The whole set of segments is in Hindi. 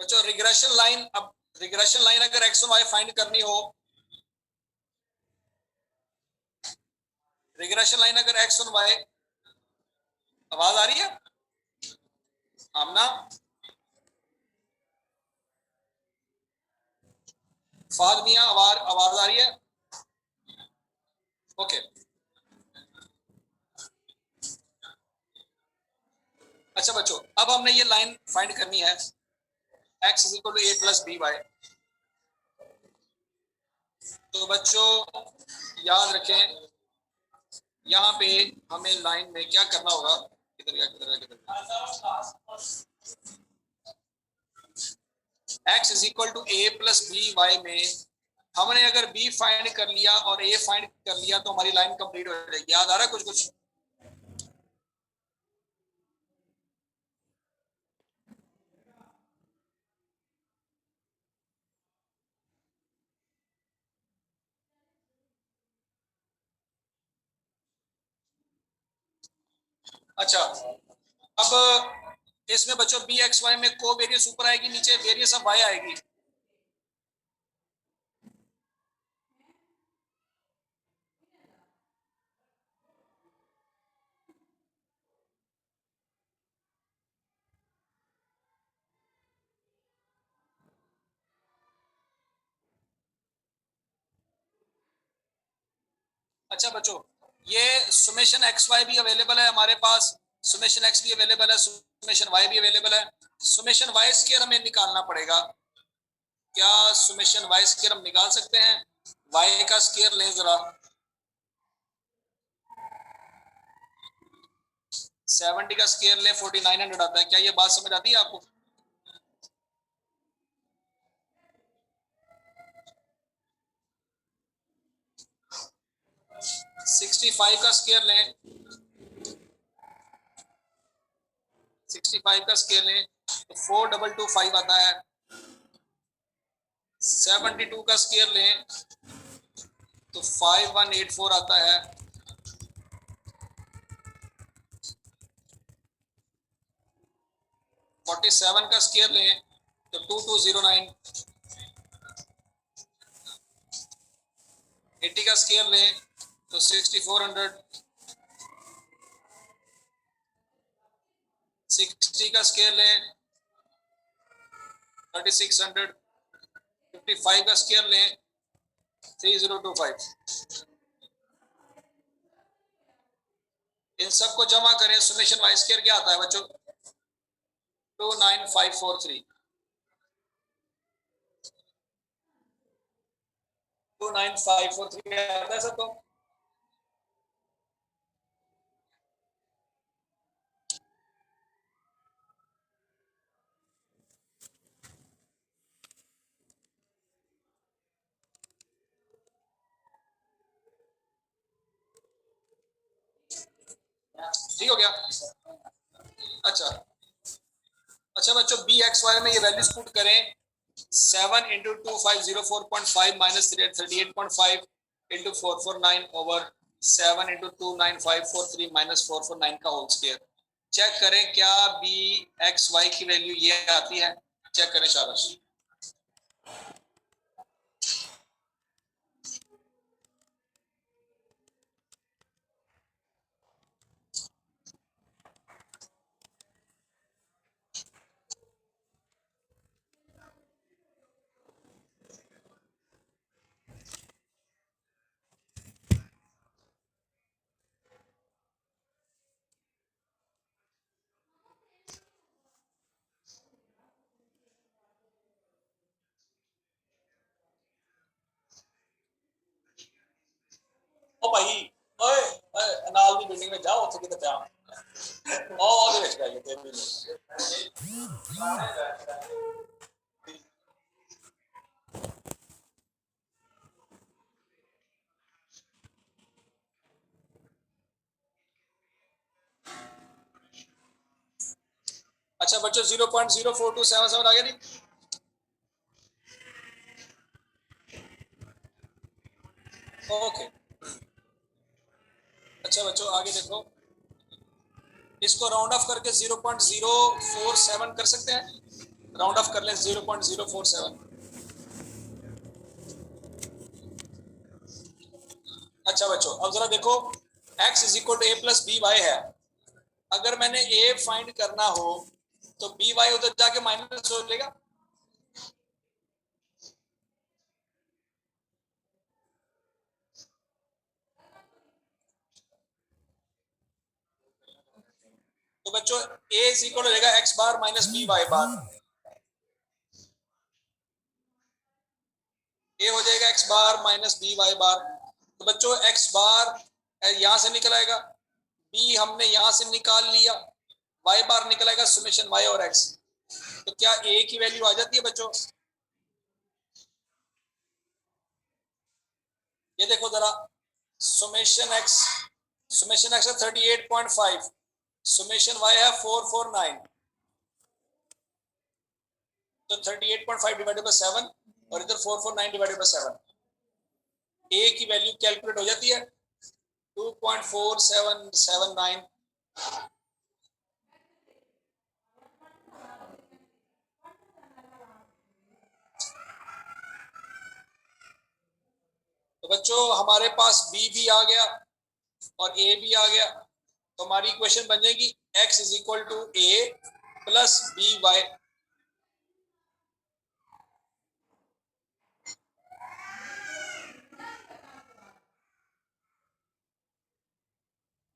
बच्चों रिग्रेशन लाइन, अब रिग्रेशन लाइन अगर एक्स और वाई फाइंड करनी हो, रिग्रेशन लाइन अगर एक्स और वाई, आवाज आ रही है आमना? फाग मियां, आवाज आ रही है? ओके अच्छा बच्चों, अब हमने ये लाइन फाइंड करनी है x is equal to a plus b y. तो बच्चों याद रखें, यहाँ पे हमें लाइन में क्या करना होगा, किधर गया किधर गया किधर गया, x is equal to a plus b y में हमने अगर b फाइंड कर लिया और a फाइंड कर लिया तो हमारी लाइन कंप्लीट हो जाएगी। याद आ रहा है कुछ कुछ? अच्छा, अब इसमें बच्चों बी एक्स वाई में को वेरियस ऊपर आएगी, नीचे वेरियस ऑफ वाई आएगी। अच्छा बच्चों, ये सुमेशन एक्स वाई भी अवेलेबल है हमारे पास, सुमेशन एक्स भी अवेलेबल है, सुमेशन वाई भी अवेलेबल है। सुमेशन वाई स्क्वायर हमें निकालना पड़ेगा। क्या सुमेशन वाई स्क्वायर हम निकाल सकते हैं? वाई का स्क्वायर लें जरा, 70 का स्क्वायर लें 4900 आता है। क्या ये बात समझ आती है आपको? सिक्सटी फाइव का स्क्वायर लें, 65 का स्क्वायर लें तो 4225 आता है। 72 का स्क्वायर लें तो 5184 आता है। 47 का स्क्वायर लें तो 2209। 80 का स्क्वायर लें तो 6400। 60 का स्क्वायर लें 3600। 55 का स्क्वायर लें 3025। इन सबको जमा करें, सुमेशन वाई स्क्वायर क्या आता है बच्चों? 29543। 29543 आता है सबको? ठीक हो गया? अच्छा अच्छा बच्चों, बी एक्स वाई में ये वैल्यूज पुट करें। 7 into 2504.5 minus 38.5 into 449 over 7 into 29543 minus 449 का होल स्क्वायर। चेक करें क्या बी एक्स वाई की वैल्यू ये आती है? चेक करें शाबाश। ओ भाई, ओए ओए नाल दी बिल्डिंग में जाओ, उत्थे किते जा ओ ओदे विच गए ते भी। अच्छा बच्चों 0.04277 आ गया जी। ओके अच्छा बच्चों आगे देखो, इसको राउंड ऑफ करके 0.047 कर सकते हैं। राउंड ऑफ कर लें 0.047। अच्छा बच्चों अब जरा देखो x is equal to a plus b y है। अगर मैंने a फाइंड करना हो तो बी वाई उधर जाके माइनस हो लेगा। तो बच्चों a इज इक्वल हो जाएगा x bar minus b y bar. a हो जाएगा x bar minus b y bar. तो बच्चों x बार यहां से निकल आएगा, b हमने यहां से निकाल लिया, y बार निकल आएगा सुमेशन y और x। तो क्या a की वैल्यू आ जाती है बच्चों? ये देखो जरा, सुमेशन x है 38.5, सुमेशन y है 449। तो 38.5 डिवाइडेड बाय 7 और इधर 449 डिवाइडेड बाय 7, a की वैल्यू कैलकुलेट हो जाती है 2.4779। तो बच्चों हमारे पास b भी आ गया और a भी आ गया। तो हमारी इक्वेशन बन जाएगी x is equal to a plus b y.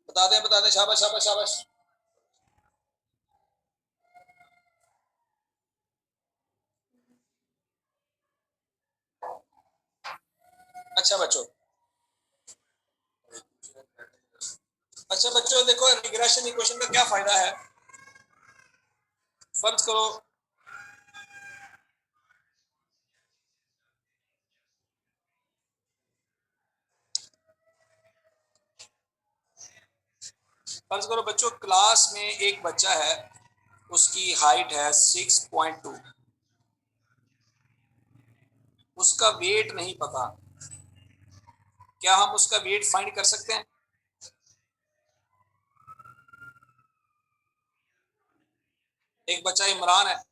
बता दें, शाबाश शाबाश शाबाश। अच्छा बच्चों, देखो रिग्रेशन इक्वेशन का क्या फायदा है। फर्ज करो बच्चों क्लास में एक बच्चा है, उसकी हाइट है 6.2, उसका वेट नहीं पता। क्या हम उसका वेट फाइंड कर सकते हैं? एक बच्चा इमरान है,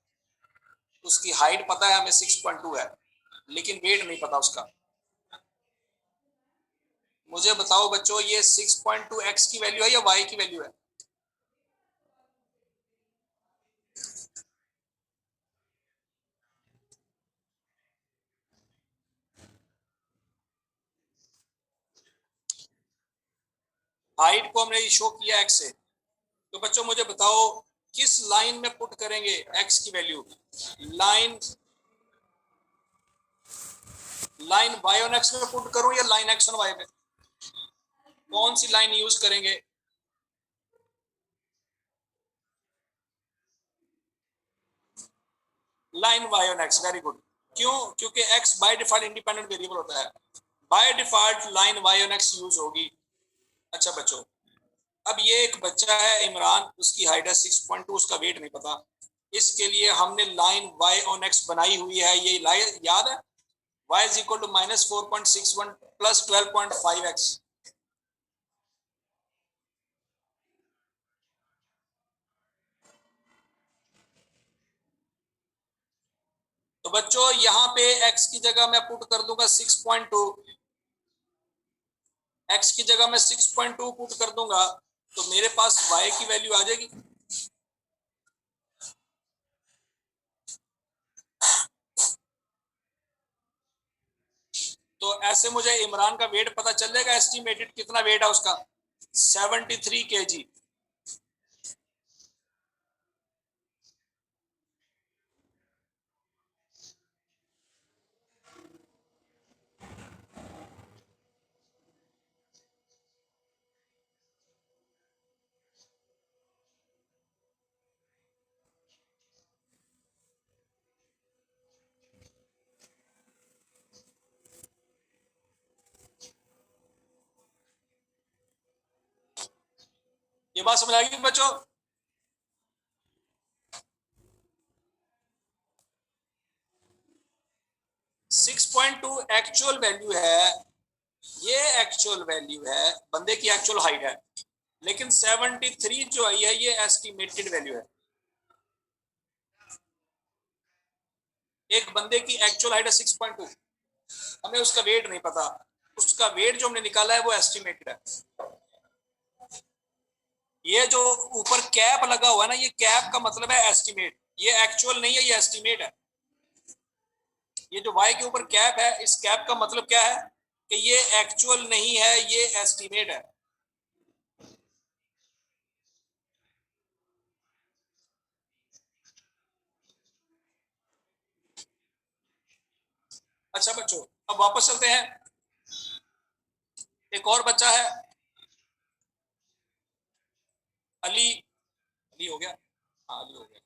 उसकी हाइट पता है हमें 6.2 है, लेकिन वेट नहीं पता उसका। मुझे बताओ बच्चों ये 6.2 x की वैल्यू है या y की वैल्यू है? हाइट को हमने शो किया x से। तो बच्चों मुझे बताओ किस लाइन में पुट करेंगे x की value? Line y on x में पुट करूं या लाइन x ऑन y में? कौन सी लाइन यूज करेंगे? Line y on x। Very good. क्यों? क्योंकि x by default independent variable होता है, by default line y on x use होगी। अच्छा बच्चों अब ये एक बच्चा है इमरान, उसकी हाइट है 6.2, उसका वेट नहीं पता। इसके लिए हमने लाइन y ऑन x बनाई हुई है, ये लाइन याद है, y is equal to -4.61 plus 12.5x। तो बच्चों यहाँ पे x की जगह मैं पुट कर दूंगा 6.2, x की जगह मैं 6.2 पुट कर दूंगा, तो मेरे पास y की वैल्यू आ जाएगी। तो ऐसे मुझे इमरान का वेट पता चल जाएगा, एस्टिमेटेड कितना वेट है उसका, 73 kg। ये बात समझ आएगी बच्चों? Six point two actual value है, ये एक्चुअल वैल्यू है, बंदे की एक्चुअल हाइट है, लेकिन 73 जो आई है ये एस्टिमेटेड वैल्यू है। एक बंदे की एक्चुअल हाइट है 6.2, हमें उसका वेट नहीं पता, उसका वेट जो हमने निकाला है वो एस्टिमेटेड है। ये जो ऊपर कैप लगा हुआ है ना, ये कैप का मतलब है एस्टिमेट, ये एक्चुअल नहीं है, ये एस्टिमेट है। ये जो y के ऊपर कैप है, इस कैप का मतलब क्या है कि ये एक्चुअल नहीं है, ये एस्टिमेट है। अच्छा बच्चों, अब वापस चलते हैं। एक और बच्चा है अली, अली हो गया, हाँ अली हो गया।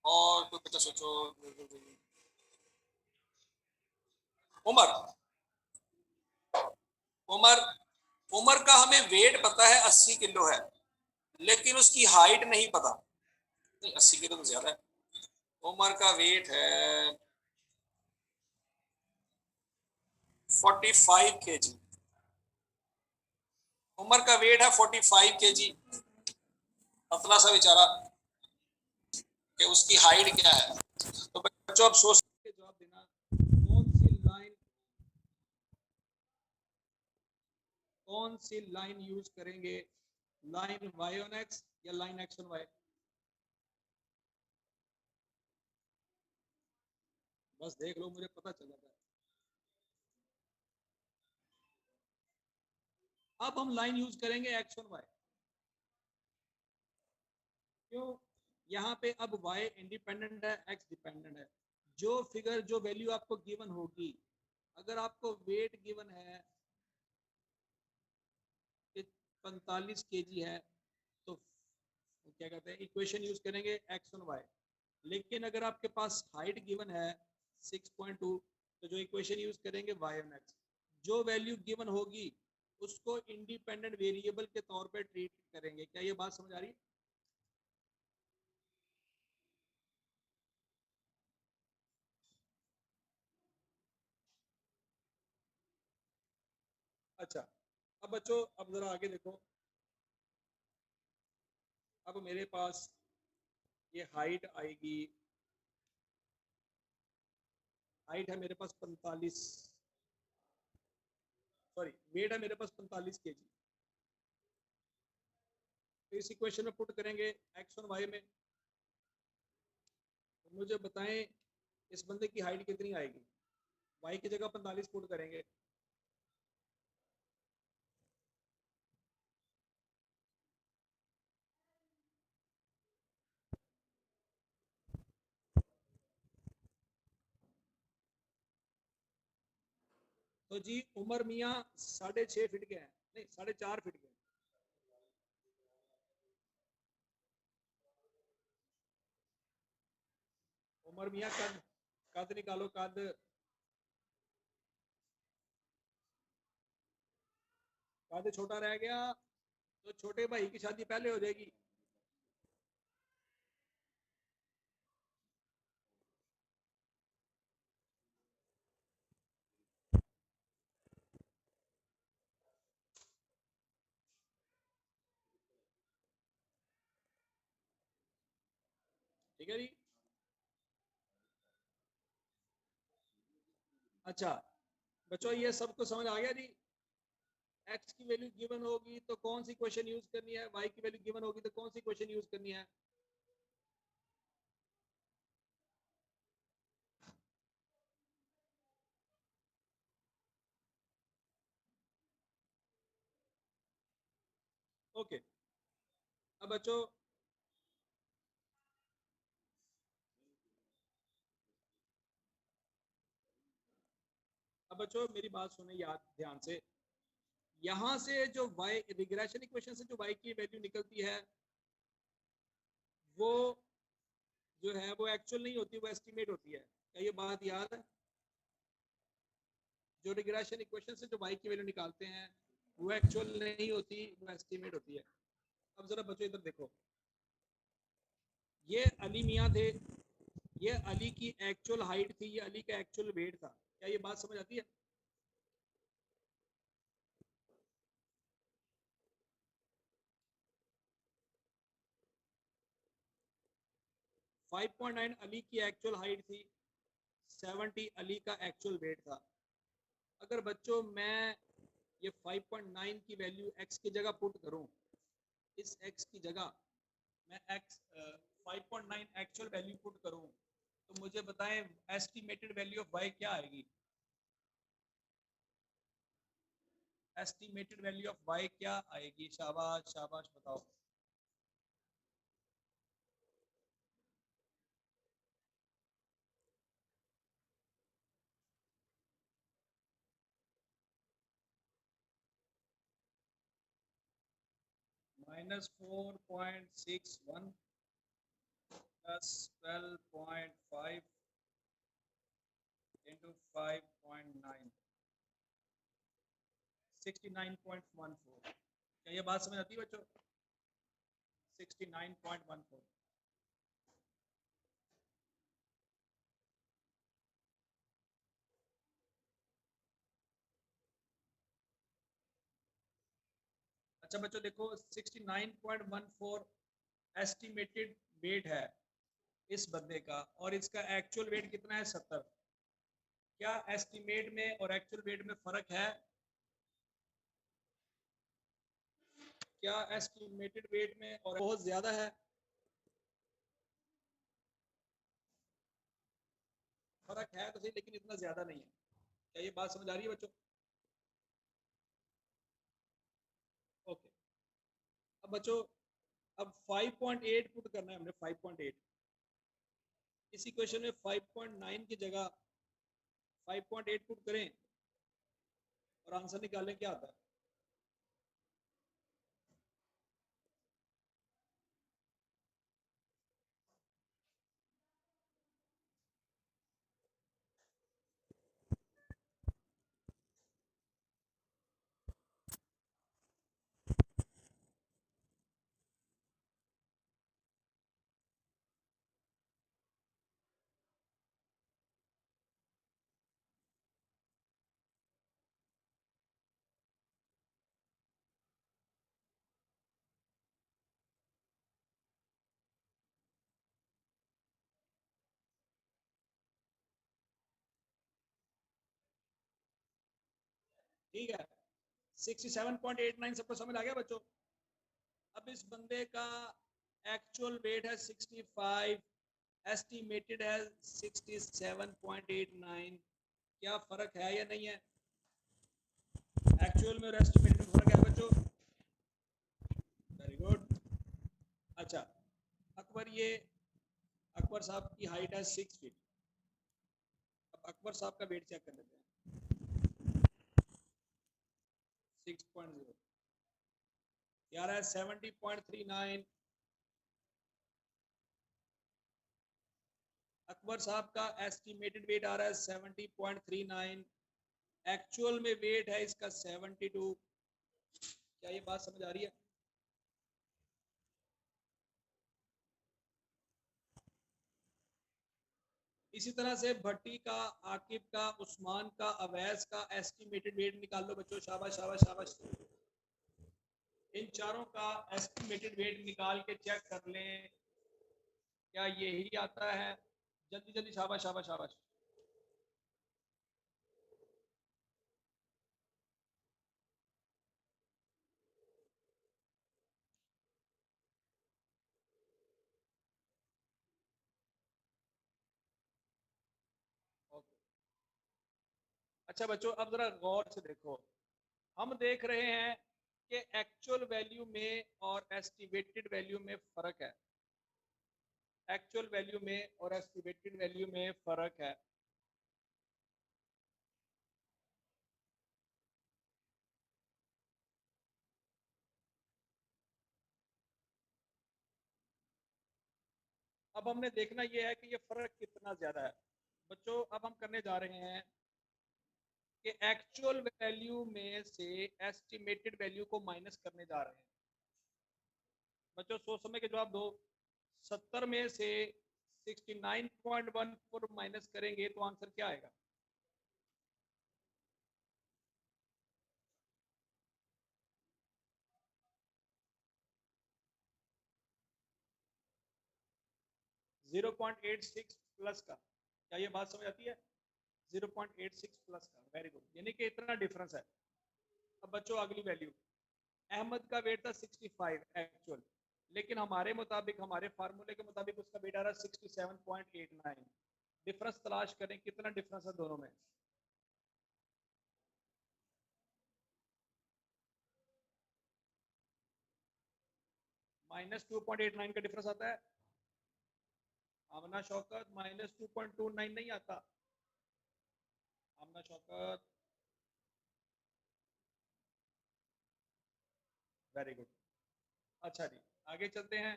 और कोई बच्चा सोचो, उमर, उमर, उमर का हमें वेट पता है 80 किलो है, लेकिन उसकी हाइट नहीं पता। नहीं 80 किलो तो ज्यादा है, उमर का वेट है 45 kg। उमर का वेट है 45 kg, पतला सा बेचारा, कि उसकी हाइट क्या है। तो बच्चों अब सोच के जवाब देना, कौन सी लाइन यूज करेंगे, लाइन y ऑन x या लाइन x ऑन y। बस देख लो, मुझे पता चल जाता है। अब हम लाइन यूज करेंगे x ऑन y। क्यों? यहाँ पे अब y इंडिपेंडेंट है, x डिपेंडेंट है। जो फिगर, जो वैल्यू आपको गिवन होगी, अगर आपको वेट गिवन है कि 45 kg है, तो क्या कहते हैं, इक्वेशन यूज करेंगे x ऑन y। लेकिन अगर आपके पास हाइट गिवन है 6.2, तो जो इक्वेशन यूज करेंगे y ऑन x। जो वैल्यू गिवन होगी उसको इंडिपेंडेंट वेरिएबल के तौर पे ट्रीट करेंगे। क्या ये बात समझ आ रही है? अच्छा, अब बच्चों अब जरा आगे देखो। अब मेरे पास ये हाइट आएगी, हाइट है मेरे पास 45, सॉरी वेट है मेरे पास 45 kg। तो इस इक्वेशन में पुट करेंगे एक्स और वाई में। तो मुझे बताएं इस बंदे की हाइट कितनी आएगी। वाई की जगह 45 पुट करेंगे, तो जी उमर मियाँ 6.5 फीट के हैं, नहीं 4.5 फीट के हैं। उमर मियाँ कद, कद निकालो कद। कद छोटा रह गया तो छोटे भाई की शादी पहले हो जाएगी। ठीक है जी। अच्छा बच्चों, ये सबको समझ आ गया जी। एक्स की वैल्यू गिवन होगी तो कौन सी क्वेश्चन यूज करनी है, वाई की वैल्यू गिवन होगी तो कौन सी क्वेश्चन यूज करनी है। ओके। अब बच्चों, अब बच्चों मेरी बात सुने याद ध्यान से। यहां से जो y रिग्रेशन इक्वेशन से जो y की वैल्यू निकलती है, वो जो है वो एक्चुअल नहीं होती, वो एस्टिमेट होती है। क्या ये बात याद है? जो रिग्रेशन इक्वेशन से जो y की वैल्यू निकालते हैं वो एक्चुअल नहीं होती, वो एस्टिमेट होती है। अब जरा बच्चों इधर देखो, ये अली मियाँ थे, ये अली की एक्चुअल हाइट थी, ये अली का एक्चुअल वेट था। क्या ये बात समझ आती है? 5.9 अली की एक्चुअल हाइट थी, 70 अली का एक्चुअल वेट था। अगर बच्चों मैं ये 5.9 की वैल्यू x की जगह पुट करूं, इस x की जगह मैं x 5.9 एक्चुअल वैल्यू पुट करूं, तो मुझे बताएं एस्टिमेटेड वैल्यू ऑफ y क्या आएगी? एस्टिमेटेड वैल्यू ऑफ y क्या आएगी? शाबाश शाबाश बताओ। -4.61 प्लस 12.5 इंटू 5.9 69.14। क्या ये बात समझ आती है बच्चों? 69.14। अच्छा बच्चों देखो 69.14 एस्टिमेटेड वेट है इस बंदे का, और इसका एक्चुअल वेट कितना है? 70। क्या एस्टिमेट में और एक्चुअल वेट में फर्क है? क्या एस्टिमेटेड वेट में और बहुत ज्यादा है? फर्क है तो सही, लेकिन इतना ज्यादा नहीं है। क्या ये बात समझ आ रही है बच्चों? ओके। अब बच्चों अब 5.8 पुट करना है हमने। 5.8 इस इक्वेशन में 5.9 की जगह 5.8 पुट करें और आंसर निकालें, क्या आता है? ठीक है, 67.89 सबको समझ आ गया बच्चों? अब इस बंदे का एक्चुअल वेट है 65, एस्टिमेटेड है 67.89। क्या फर्क है या नहीं है? एक्चुअल में और एस्टिमेटेड में फर्क है बच्चों? Very good. अच्छा, अकबर साहब की हाइट है 6 फीट। अब अकबर साहब का वेट चेक कर लेते हैं। 6.0 यार है 70.39। अकबर साहब का एस्टिमेटेड वेट आ रहा है 70.39, एक्चुअल में वेट है इसका 72। क्या ये बात समझ आ रही है? इसी तरह से भट्टी का, आकिब का, उस्मान का, अवैस का एस्टिमेटेड वेट निकाल लो बच्चों। शाबाश शाबाश शाबाश। इन चारों का एस्टिमेटेड वेट निकाल के चेक कर लें, क्या यही आता है? जल्दी जल्दी, शाबाश शाबाश शाबाश। ओके। अच्छा बच्चों अब जरा गौर से देखो, हम देख रहे हैं कि एक्चुअल वैल्यू में और एस्टिमेटेड वैल्यू में फर्क है। एक्चुअल वैल्यू में और एस्टिमेटेड वैल्यू में फर्क है। अब हमने देखना यह है कि ये फर्क कितना ज्यादा है। बच्चों अब हम करने जा रहे हैं कि एक्चुअल वैल्यू में से एस्टिमेटेड वैल्यू को माइनस करने जा रहे हैं। बच्चों सोच समझ के जवाब दो। 70 में से 69.14 माइनस करेंगे तो आंसर क्या आएगा? जीरो 0.86 प्लस का क्या ये बात समझ आती है? 0.86 प्लस का, वेरी गुड, यानी कि इतना डिफरेंस है। अब बच्चों अगली वैल्यू, अहमद का वेट था 65 एक्चुअल, लेकिन हमारे मुताबिक, हमारे फार्मूले के मुताबिक उसका वेट आ रहा है 67.89। डिफरेंस तलाश करें, कितना डिफरेंस है दोनों में। -2.89 का डिफरेंस आता है। आमना शौकत, -2.29 नहीं आता। आमना शौकत, वेरी गुड। अच्छा जी, आगे चलते हैं।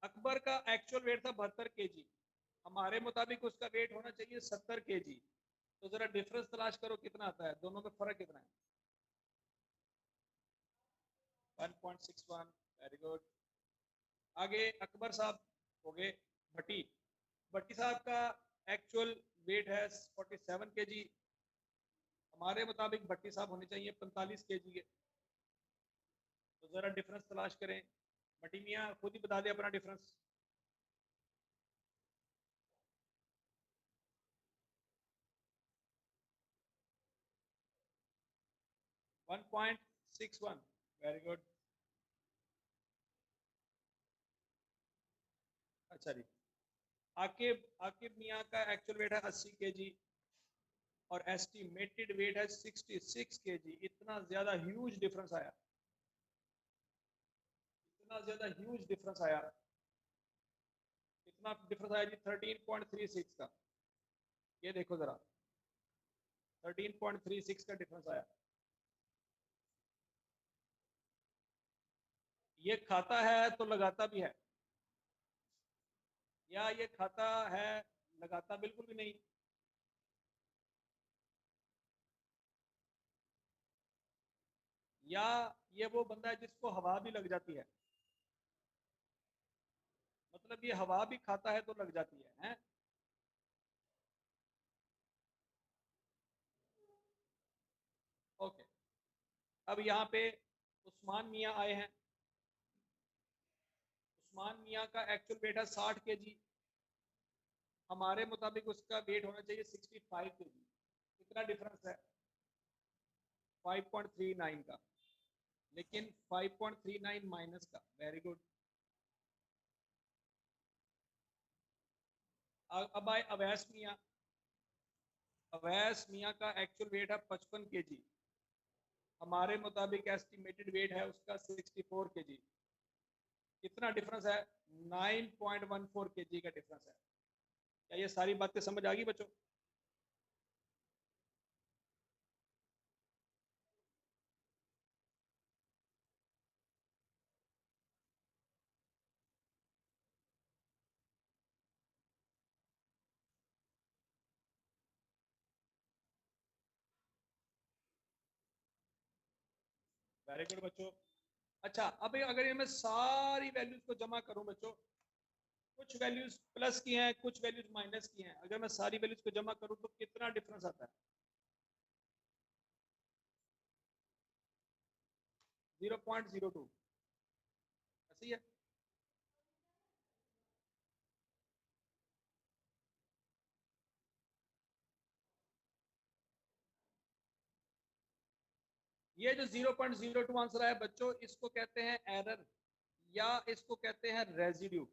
अकबर का एक्चुअल वेट था 72 kg, हमारे मुताबिक उसका वेट होना चाहिए 70 kg। तो जरा डिफरेंस तलाश करो कितना आता है, दोनों में फर्क कितना है। 1.61, वेरी गुड। आगे अकबर साहब हो गए। भट्टी, भट्टी साहब का एक्चुअल वेट है 47 kg, हमारे मुताबिक भट्टी साहब होने चाहिए 45 kg के। तो जरा डिफरेंस तलाश करें। भट्टी मियाँ खुद ही बता दे अपना डिफरेंस। 1.61, very good. अच्छा जी, आकिब, आकिब मियाँ का एक्चुअल वेट है 80 kg और एस्टिमेटेड वेट है 66 kg। इतना ज्यादा ह्यूज डिफरेंस आया, इतना ज्यादा ह्यूज डिफरेंस आया। कितना डिफरेंस आया जी? 13.36 का। ये देखो जरा, 13.36 का डिफरेंस आया। ये खाता है तो लगाता भी है, या ये खाता है लगाता बिल्कुल भी नहीं। या ये वो बंदा है जिसको हवा भी लग जाती है, मतलब ये हवा भी खाता है तो लग जाती है, हैं? ओके। अब यहाँ पे उस्मान मियाँ आए हैं। उस्मान मियाँ का एक्चुअल वेट है 60 kg, हमारे मुताबिक उसका वेट होना चाहिए 65 kg। कितना डिफरेंस है? 5.39 का, लेकिन 5.39 माइनस का, वेरी गुड। अब आए अवैस मियाँ। अवैस मियाँ का एक्चुअल वेट है 55 kg, हमारे मुताबिक एस्टिमेटेड वेट है उसका 64 kg। कितना डिफरेंस है? 9.14 kg का डिफरेंस है। क्या ये सारी बातें समझ आ गई बच्चों? वेरी गुड बच्चों। अच्छा, अब अगर मैं सारी वैल्यूज को जमा करूं बच्चों, कुछ वैल्यूज प्लस की हैं, कुछ वैल्यूज माइनस की हैं, अगर मैं सारी वैल्यूज को जमा करूं तो कितना डिफरेंस आता है? 0.02, ऐसे ही है। ये जो 0.02 आंसर आया बच्चों, इसको कहते हैं एरर, या इसको कहते हैं residue.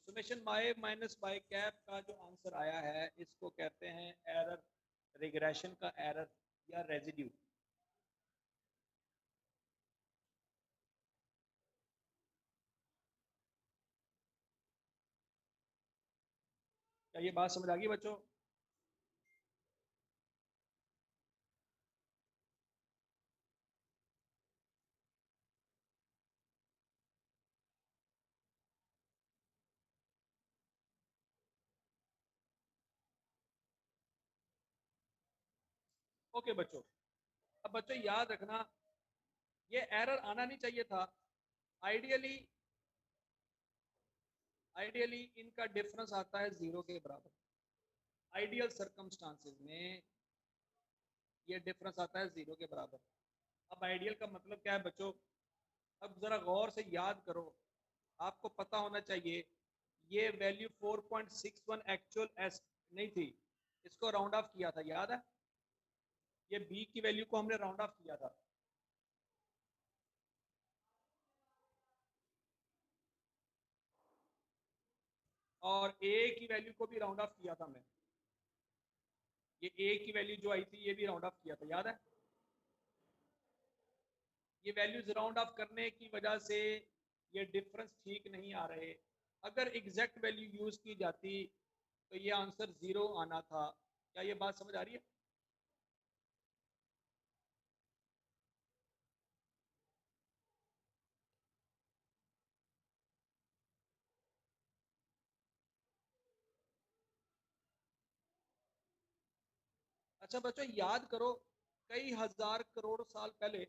Summation y minus y cap का जो आंसर आया है, इसको कहते हैं एरर, रिग्रेशन का एरर या रेजिड्यू। क्या ये बात समझ आ गई बच्चों? ओके बच्चों, अब बच्चों याद रखना, ये एरर आना नहीं चाहिए था। आइडियली, आइडियली इनका डिफरेंस आता है 0 के बराबर। आइडियल सर्कमस्टांसेस में ये डिफरेंस आता है 0 के बराबर। अब आइडियल का मतलब क्या है बच्चों? अब जरा गौर से याद करो, आपको पता होना चाहिए ये वैल्यू 4.61 एक्चुअल एस नहीं थी, इसको राउंड ऑफ किया था, याद है? ये बी की वैल्यू को हमने राउंड ऑफ किया था। और ए की वैल्यू को भी राउंड ऑफ किया था हमने। ये ए की वैल्यू जो आई थी ये भी राउंड ऑफ किया था, याद है? ये वैल्यूज राउंड ऑफ करने की वजह से ये डिफरेंस ठीक नहीं आ रहे। अगर एग्जैक्ट वैल्यू यूज की जाती तो ये आंसर 0 आना था। क्या ये बात समझ आ रही है? अच्छा बच्चों, याद करो, कई हजार करोड़ साल पहले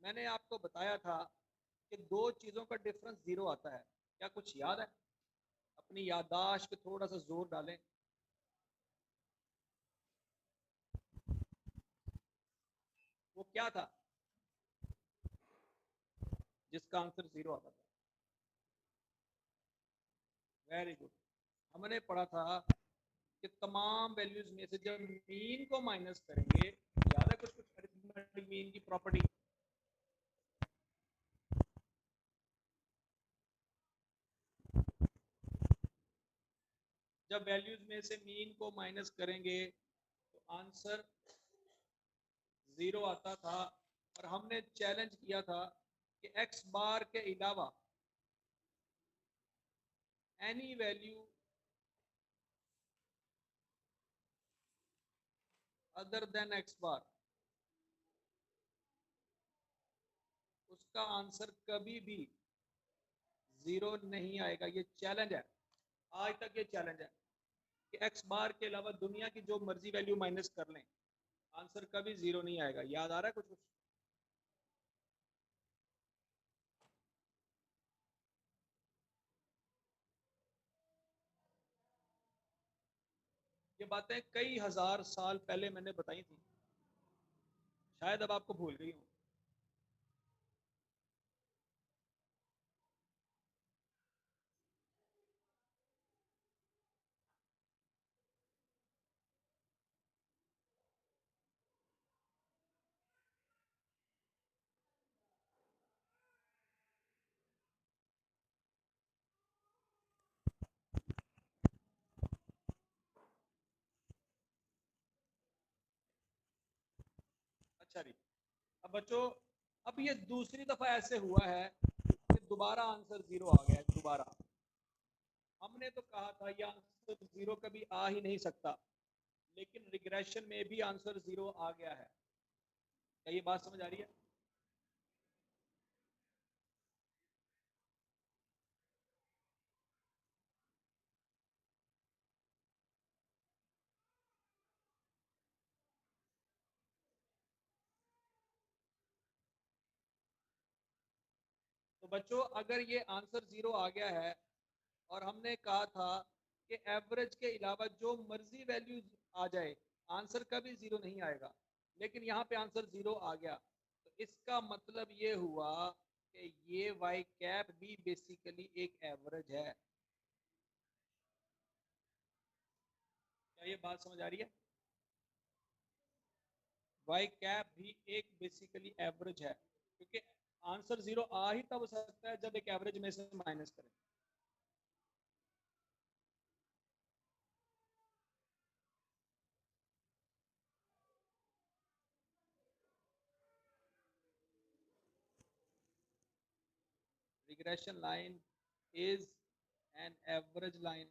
मैंने आपको बताया था कि दो चीजों का डिफरेंस 0 आता है। क्या कुछ याद है? अपनी याददाश्त पे थोड़ा सा जोर डालें। वो क्या था जिसका आंसर 0 आता था? Very good. हमने पढ़ा था कि तमाम वैल्यूज में से जब मीन को माइनस करेंगे, याद है कुछ कुछ अरिथमेटिक मीन की प्रॉपर्टी? जब वैल्यूज में से मीन को माइनस करेंगे तो आंसर 0 आता था। और हमने चैलेंज किया था कि एक्स बार के अलावा any value other than X bar, उसका आंसर कभी भी 0 नहीं आएगा। ये चैलेंज है, आज तक ये चैलेंज है कि एक्स बार के अलावा दुनिया की जो मर्जी वैल्यू माइनस कर लें, आंसर कभी 0 नहीं आएगा। याद आ रहा है कुछ कुछ? ये बातें कई हजार साल पहले मैंने बताई थी, शायद अब आपको भूल गई हूँ। अच्छा जी, अब बच्चों, अब ये दूसरी दफा ऐसे हुआ है कि दोबारा आंसर 0 आ गया है दोबारा। हमने तो कहा था ये आंसर 0 कभी आ ही नहीं सकता, लेकिन रिग्रेशन में भी आंसर 0 आ गया है। क्या ये बात समझ आ रही है? तो बच्चों, अगर ये आंसर 0 आ गया है और हमने कहा था कि एवरेज के अलावा जो मर्जी वैल्यू आ जाए आंसर कभी 0 नहीं आएगा, लेकिन यहाँ पे आंसर 0 आ गया, तो इसका मतलब ये हुआ कि ये वाई कैप भी बेसिकली एक एवरेज है। क्या ये बात समझ आ रही है? वाई कैप भी एक बेसिकली एवरेज है, क्योंकि आंसर 0 आ ही तब सकता है जब एक एवरेज में से माइनस करें। Regression line is an average line.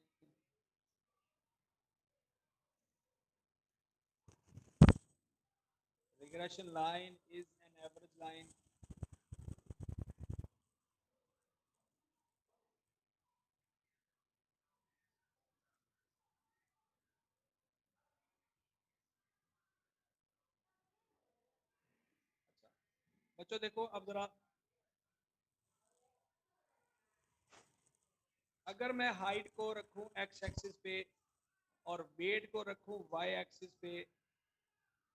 Regression line is an average line. अच्छा बच्चों देखो, अब जरा, अगर मैं हाइट को रखूं एक्स एक्सिस पे और वेट को रखूं वाई एक्सिस पे,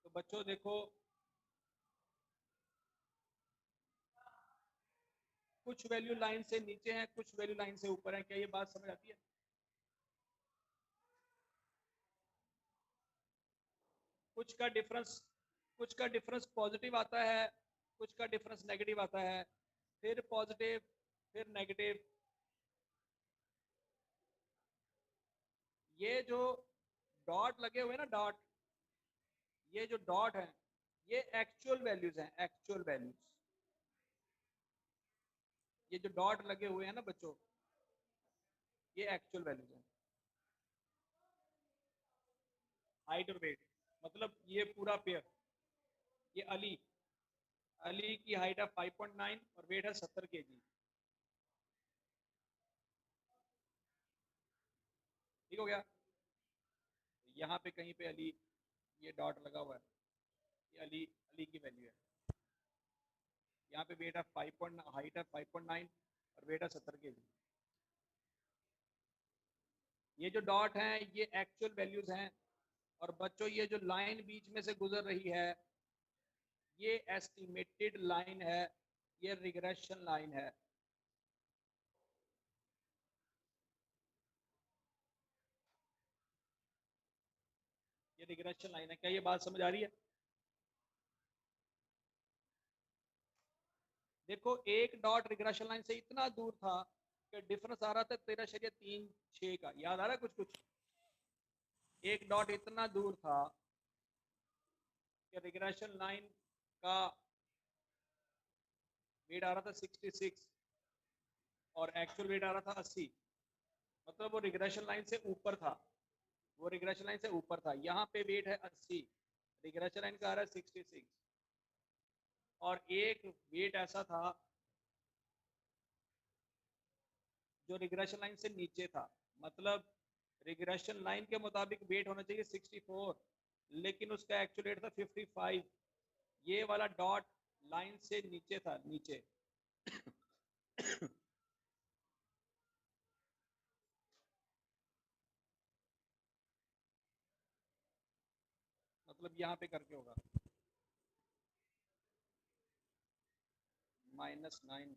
तो बच्चों देखो, कुछ वैल्यू लाइन से नीचे है, कुछ वैल्यू लाइन से ऊपर है। क्या ये बात समझ आती है? कुछ का डिफरेंस पॉजिटिव आता है, कुछ का डिफरेंस नेगेटिव आता है, फिर पॉजिटिव, फिर नेगेटिव। ये जो डॉट लगे हुए ना, डॉट, ये जो डॉट है ये एक्चुअल वैल्यूज हैं, एक्चुअल वैल्यूज। ये जो डॉट लगे हुए हैं ना बच्चों, ये एक्चुअल वैल्यूज हैं। हाइट और वेट मतलब ये पूरा पेयर, ये अली अली की हाइट है 5.9 और वेट है 70 kg। ठीक हो गया। यहाँ पे कहीं पे अली, ये डॉट लगा हुआ है, ये अली अली की वैल्यू है। यहाँ पे वेट है 5. हाइट है 5.9 और वेट है 70 kg। ये जो डॉट हैं ये एक्चुअल वैल्यूज हैं। और बच्चों ये जो लाइन बीच में से गुजर रही है ये एस्टिमेटेड लाइन है, ये रिग्रेशन लाइन है। ये रिग्रेशन लाइन है। क्या ये बात समझ आ रही है? देखो एक डॉट रिग्रेशन लाइन से इतना दूर था कि डिफरेंस आ रहा था 13.36 का। याद आ रहा है कुछ कुछ? एक डॉट इतना दूर था कि रिग्रेशन लाइन का वेट आ रहा था 66 और एक्चुअल वेट आ रहा था 80। मतलब वो रिग्रेशन लाइन से ऊपर था, वो रिग्रेशन लाइन से ऊपर था। यहाँ पे वेट है 80, रिग्रेशन लाइन का आ रहा है 66। और एक वेट ऐसा था जो रिग्रेशन लाइन से नीचे था। मतलब रिग्रेशन लाइन के मुताबिक वेट होना चाहिए 64, लेकिन उसका एक्चुअल वेट था 55। ये वाला डॉट लाइन से नीचे था, नीचे। मतलब यहाँ पे करके होगा -9,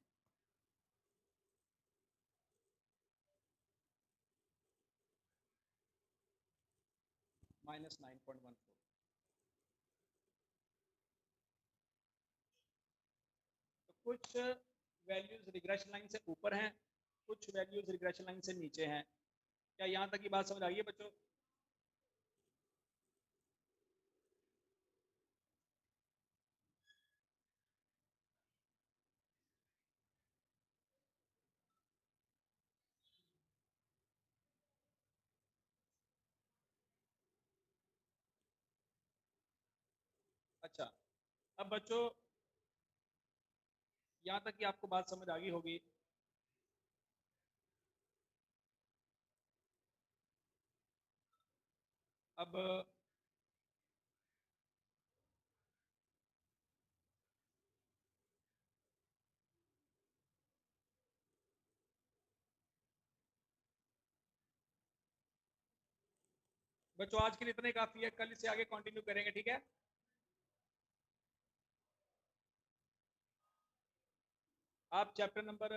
-9.14। तो कुछ वैल्यूज रिग्रेशन लाइन से ऊपर हैं, कुछ वैल्यूज रिग्रेशन लाइन से नीचे हैं। क्या यहाँ तक की बात समझ आ गई है बच्चों? अच्छा, अब बच्चों यहाँ तक कि आपको बात समझ आ गई होगी। अब बच्चों आज के लिए इतने काफी है, कल से आगे कंटिन्यू करेंगे, ठीक है? आप चैप्टर नंबर